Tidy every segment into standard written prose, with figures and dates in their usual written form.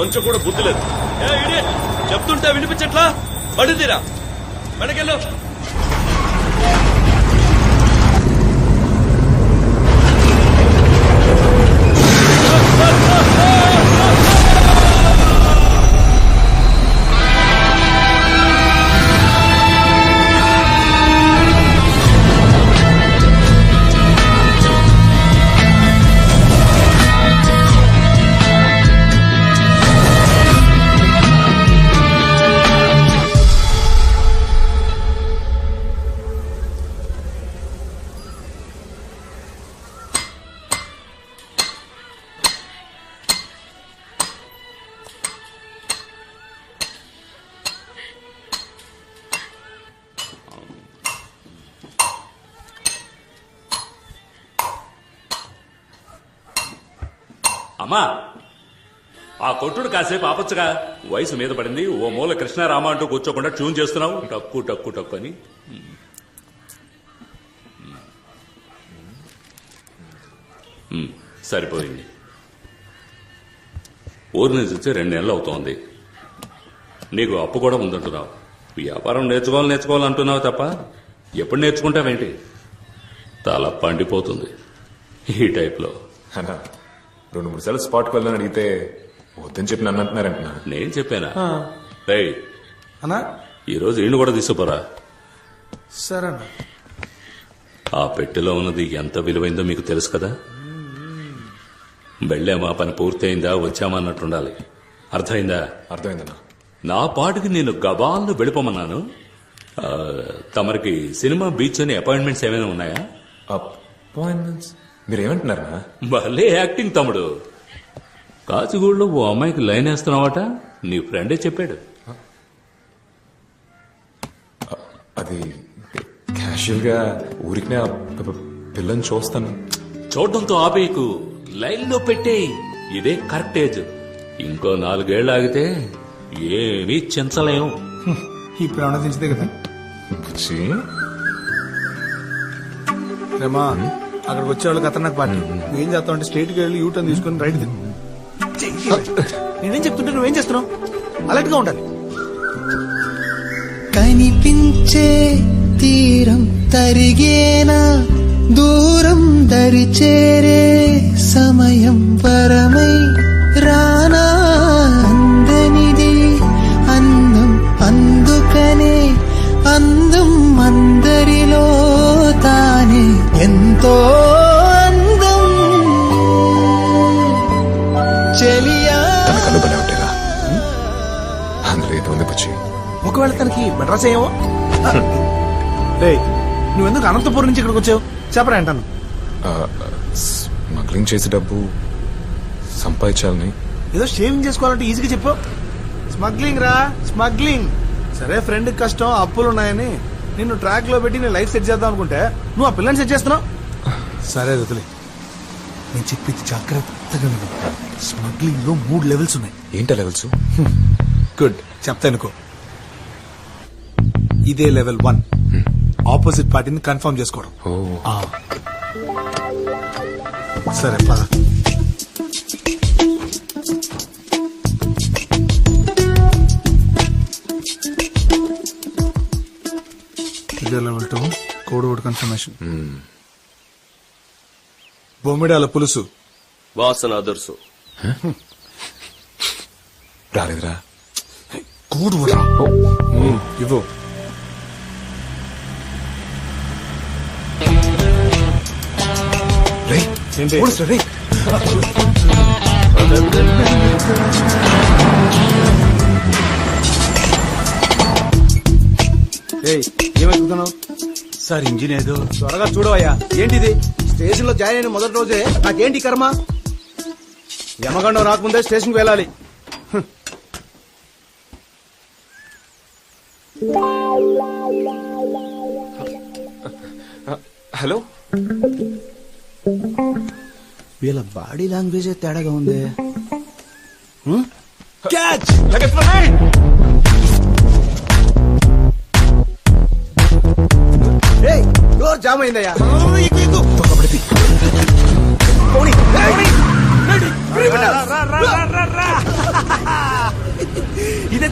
కొంచెం కూడా బుద్ధి లేదు. చెప్తుంటే వినిపించట్లా? పడితీరా వెనకెళ్ళు. అమ్మా, ఆ కొట్టుడు కాసేపు ఆపచ్చుగా. వయసు మీద పడింది. ఓ మూల కృష్ణారామ అంటూ కూర్చోకుండా ట్యూన్ చేస్తున్నావు. టక్కు టక్కు టక్కు అని. సరిపోయింది. ఊరి నుంచి వచ్చి 2 నెలలు అవుతోంది. నీకు అప్పు కూడా ఉందంటున్నావు. వ్యాపారం నేర్చుకోవాలంటున్నావు తప్ప ఎప్పుడు నేర్చుకుంటావేంటి? తల పండిపోతుంది ఈ టైప్లో. 2-3 సార్లు స్పాట్కి వెళ్ళని అడిగితే వద్దని చెప్పి నన్ను అంటున్నారంటున్నా. నేను చెప్పానా? అన్నా ఈరోజు ఈయన కూడా తీసుకుపోరా. సరే అన్న. ఆ పెట్టెలో ఉన్నది ఎంత విలువైందో మీకు తెలుసు కదా. వెళ్ళామా, పని పూర్తయిందా, వచ్చామా అన్నట్టుండాలి. అర్థమైందా? అర్థమైందన్నా. నా పాటికి నేను గబాలను వెళ్ళిపోమన్నాను. తమరికి సినిమా, బీచ్ అని అపాయింట్మెంట్స్ ఏమైనా ఉన్నాయా? అపాయింట్మెంట్స్ మీరేమంటున్నారా? భలే యాక్టింగ్ తమ్ముడు. కాచిగూడలో ఓ అమ్మాయికి లైన్ వేస్తున్నావట. నీ ఫ్రెండే చెప్పాడు. అది క్యాషువల్ గా ఊరికి పిల్లని చూస్తాను. చూడడంతో ఆపేయకు, లైన్లో పెట్టే. ఇదే కరెక్ట్ ఏజ్. ఇంకో 4 ఏళ్ళు ఆగితే ఏమీ చించలేము. ఇప్పుడు ఆనందించదే కదా. రేమా, అక్కడికి వచ్చేవాళ్ళకి ఖతర్నాక్ పార్టీ. నువ్వేం చేస్తావు అంటే స్ట్రైట్ గా వెళ్ళి యూటర్న్ తీసుకుని రైట్ తిను. నేనేం చెప్తుంటే నువ్వేం చేస్తున్నావు? అలర్ట్ గా ఉండాలి. కనిపించే తీరం తరిగేనా, దూరం దరి చేరే సమయం పరమై రానా, అందనిది అందం, అందుకనే అందం అందరిలో తానే ఎంతో అందం. చెలియా అందులో ఏదో ఉంది బుచ్చి. ఒకవేళ తనకి మెడ్రాస్ అయ్యావో. నువ్వెందుకు అనంతపురం నుంచి ఇక్కడికి వచ్చావు? చెప్పరా అంటాను. స్మగ్లింగ్ చేసే డబ్బు సంపాదించాలని. ఏదో షేవింగ్ చేసుకోవాలంటే ఈజీగా చెప్పావు. స్మగ్లింగ్ రా, స్మగ్లింగ్. సరే, ఫ్రెండ్ కష్టం, అప్పులు ఉన్నాయని నిన్ను ట్రాక్ లో పెట్టి నేను లైఫ్ సెట్ చేద్దాం అనుకుంటే నువ్వు ఆ పిల్లని సెట్ చేస్తున్నావు. సరే వదిలే, నేను చెప్పింది జాగ్రత్తగా విను. స్మగ్లింగ్ లో 3 లెవెల్స్ ఉన్నాయి. ఏంటా లెవెల్స్? గుడ్, చెప్తా అనుకో. ఇదే లెవెల్ 1, ఆపోజిట్ పార్టీని కన్ఫర్మ్ చేసుకోవడం. సరే పద. ఇదే లెవెల్ 2, కోడ్ వర్డ్ కన్ఫర్మేషన్. బొమ్మిడాల పులుసు వాసన అదర్సు. రాలేదురా. కోడ్ వర్డ్ ఇవ్వు. ఏంటి? ఏమనుకుంటున్నావు సార్? ఇంజిన్ ఏదో. త్వరగా చూడవయ్యా. ఏంటిది? స్టేషన్ లో జాయిన్ అయిన మొదటి రోజే నాకేంటి కర్మ? యమగండం రాకముందే స్టేషన్ కి వెళ్ళాలి. హలో, వీళ్ళ బాడీ లాంగ్వేజ్ తేడాగా ఉంది. క్యాచ్! డోర్ జామ్ అయిందయ్యా.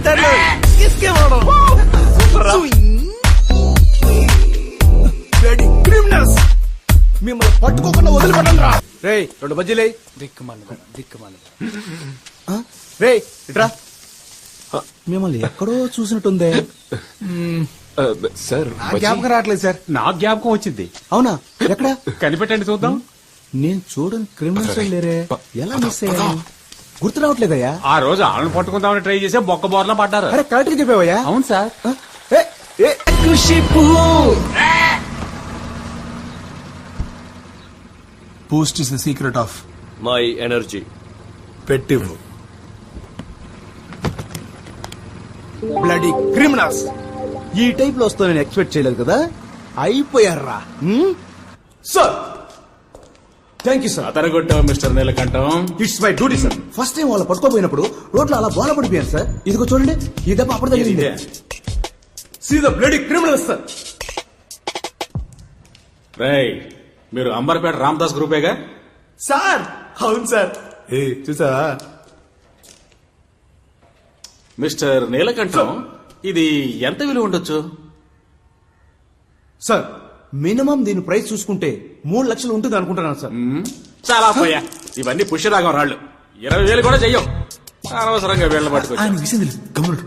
మాస్టర్లు కిస్కే వాడు క్రిమినల్స్ మిమ్మల్ని పట్టుకోకుండా వదిలిపెట్టండి రా. రే 2 బజ్జీలే. దిక్కుమాలి రే ఇట్రా. మిమ్మల్ని ఎక్కడో చూసినట్టుందే. సార్ జ్ఞాపకం రావట్లేదు సార్. నాకు జ్ఞాపకం వచ్చింది. అవునా? ఎక్కడ కనిపెట్టండి చూద్దాం. నేను చూడని క్రిమినల్స్ లేరే, ఎలా మిస్ అయ్యా? గుర్తు రావట్లేదయ్యా. ఆ రోజు ఆళ్ళని పట్టుకుందామని ట్రై చేస్తే బొక్క బోర్లా పడ్డారు. అరే కరెక్ట్ చెప్పావయ్యా. అవును sir. Boost is the secret of my energy. పెట్టివ్వు. Bloody criminals. ఈ టైప్ లో వస్తా నేను ఎక్స్పెక్ట్ చేయలేదు కదా. అయిపోయారా? Sir thank you sir. అతరగొట్టావు mister Neelakantham. It's my duty sir. First time వాళ్ళు పట్టుకోపోయినప్పుడు రోడ్లో అలా బోల పడిపోయాను సార్. ఇదిగో చూడండి, ఈ దెబ్బ అప్పుడు తగిలింది. See the bloody criminals sir. రేయ్, మీరు అంబర్పేట రామదాస్ గ్రూపేగా? సార్ అవును సార్. చూసా మిస్టర్ నీలకంఠం, ఇది ఎంత విలువ ఉండొచ్చు? సార్ మినిమం దీని ప్రైస్ చూసుకుంటే 3 లక్షలు ఉంటుంది అనుకుంటున్నాను సార్. చాలా పోయా, ఇవన్నీ పుష్యరాగం రాళ్ళు. 20,000 కూడా చెయ్యం. అనవసరంగా వీళ్ళ పట్టుకొచ్చి. ఆయన విషయం తెలుసు. గమనుడు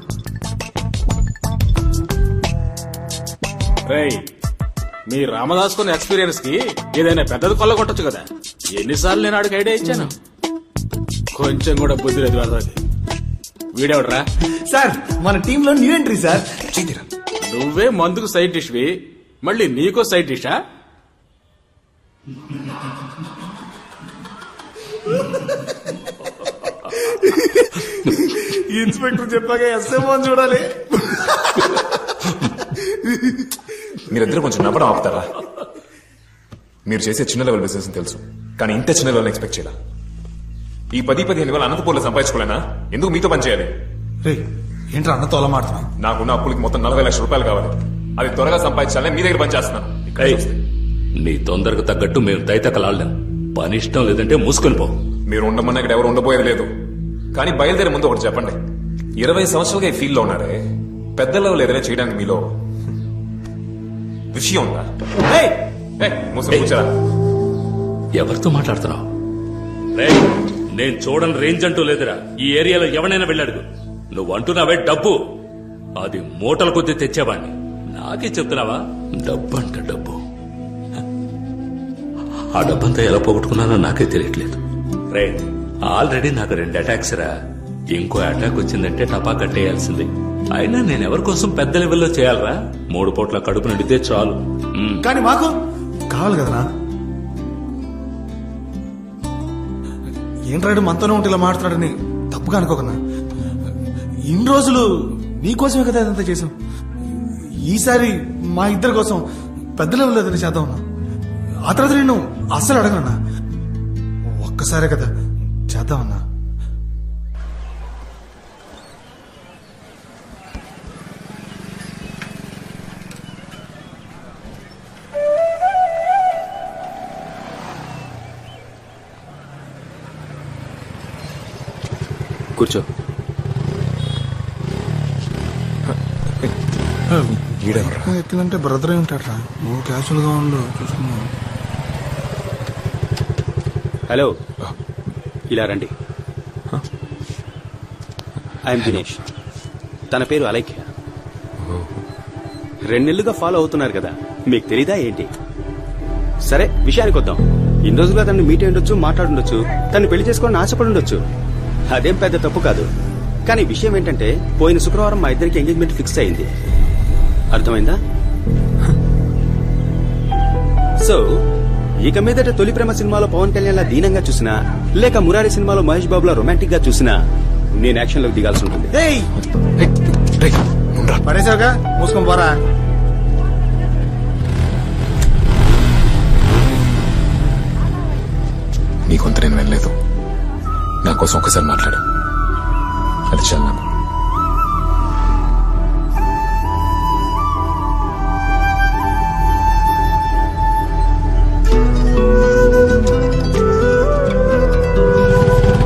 రేయ్, మీ రామదాస్ కొన్న ఎక్స్పీరియన్స్ కి ఏదైనా పెద్దది కొల్లగొట్టచ్చు కదా. ఎన్నిసార్లు నేను ఆడికి ఐడియా ఇచ్చాను. కొంచెం కూడా బుద్ధి లేదు వాళ్ళకి. వీడెవడరా? సార్ మన టీమ్ లో న్యూ ఎంట్రీ సార్. నువ్వే మందుకు సైడ్ డిష్వి, మళ్ళీ నీకో సైడ్ డిషా? ఇన్స్పెక్టర్ చెప్పాక ఎస్ఎంఓ చూడాలి. మీరిద్దరు కొంచెం నవ్వడం ఆపుతారా? మీరు చేసే చిన్న లెవెల్ బిజినెస్ తెలుసు, కానీ ఇంత చిన్న లెవెల్ ఎక్స్పెక్ట్ చేయాల. ఈ 10-15 వేల అనంతపూర్లో సంపాదించుకోలేనా? ఎందుకు మీతో పని చేయాలి? రే ఏంట్రా అన్నతో అలా మాడుతున్నావు? నాకున్న అప్పులకి మొత్తం 40 లక్షల రూపాయలు కావాలి. అది త్వరగా సంపాదించాలని మీ దగ్గర పని చేస్తున్నాను. ఏయ్, నీ తొందరకు తగ్గట్టు మేము తైతకలాడలేం. పని ఇష్టం లేదంటే మూసుకొని పో. మీరు ఉండమన్నా ఇక్కడ ఎవరు ఉండబోయేది లేదు. కానీ బయలుదేరే ముందు ఒకటి చెప్పండి. 20 సంవత్సరాలుగా ఈ ఫీల్డ్ లో ఉన్నారే, పెద్ద లెవెల్ ఏదైనా చేయడానికి మీలో విషయం ఉందా? మూసుకొని కూర్చోరా. ఎవరితో మాట్లాడుతున్నావు? రేయ్, నేను చూడని రేంజ్ అంటూ లేదురా. ఈ ఏరియాలో ఎవరైనా వెళ్ళాడుగు. నువ్వు అంటున్నావే డబ్బు, అది మూటల కొద్దీ తెచ్చేవాడిని. నాకే చెప్తున్నావా? డబ్బు అంట డబ్బు. ఆ డబ్బంతా ఎలా పోగొట్టుకున్నానో నాకే తెలియట్లేదు. రే, ఆల్రెడీ నాకు 2 అటాక్స్ రా. ఇంకో అటాక్ వచ్చిందంటే టపా కట్టేయాల్సిందే. అయినా నేను ఎవరి కోసం పెద్ద లెవెల్లో చేయాలరా? 3 పూట్ల కడుపు నిండితే చాలు. కానీ మాకు కావాలి కదనా. ఏంట్రాడు మనతోనే ఉంటే ఇలా మాట్లాడని తప్పుగా అనుకోకనా. ఇన్ని రోజులు నీకోసమే కదా ఇదంతా చేసాం. ఈసారి మా ఇద్దరి కోసం పెద్ద లెవెల్లో ఏదైనా చేద్దాం ఉన్నా. ఆ తర్వాత నేను అస్సలు అడగనన్నా. ఒక్కసారే కదా చేద్దామన్నా. కూర్చో. ఎక్కిందంటే బ్రదర్ అయి ఉంటాడు రా. నువ్వు క్యాజువల్ గా ఉండు, చూసుకున్నావు. హలో, ఇలా రండి. ఐఎమ్ దినేష్. తన పేరు అలైఖ్య. 2 నెలలుగా ఫాలో అవుతున్నారు కదా, మీకు తెలీదా ఏంటి? సరే, విషయానికి వద్దాం. ఇన్ని రోజులుగా తనని మీట్ అయి ఉండొచ్చు, మాట్లాడుండొచ్చు, తను పెళ్లి చేసుకోవాలని ఆశపడి ఉండొచ్చు. అదేం పెద్ద తప్పు కాదు. కానీ విషయం ఏంటంటే, పోయిన శుక్రవారం మా ఇద్దరికి ఎంగేజ్మెంట్ ఫిక్స్ అయింది. అర్థమైందా? సో ఇక మీదట తొలి ప్రేమ సినిమాలో పవన్ కళ్యాణ్ లా దీనంగా చూసినా, లేక మురారి సినిమాలో మహేష్ బాబులా రొమాంటిక్ గా చూసినా, నేను యాక్షన్ లోకి దిగాల్సి ఉంటుంది. పడేసావుగా, మూసుకొని పోరా. నీకొంత నేను వెళ్ళలేదు. నా కోసం ఒకసారి మాట్లాడు, అది చాలు నాకు.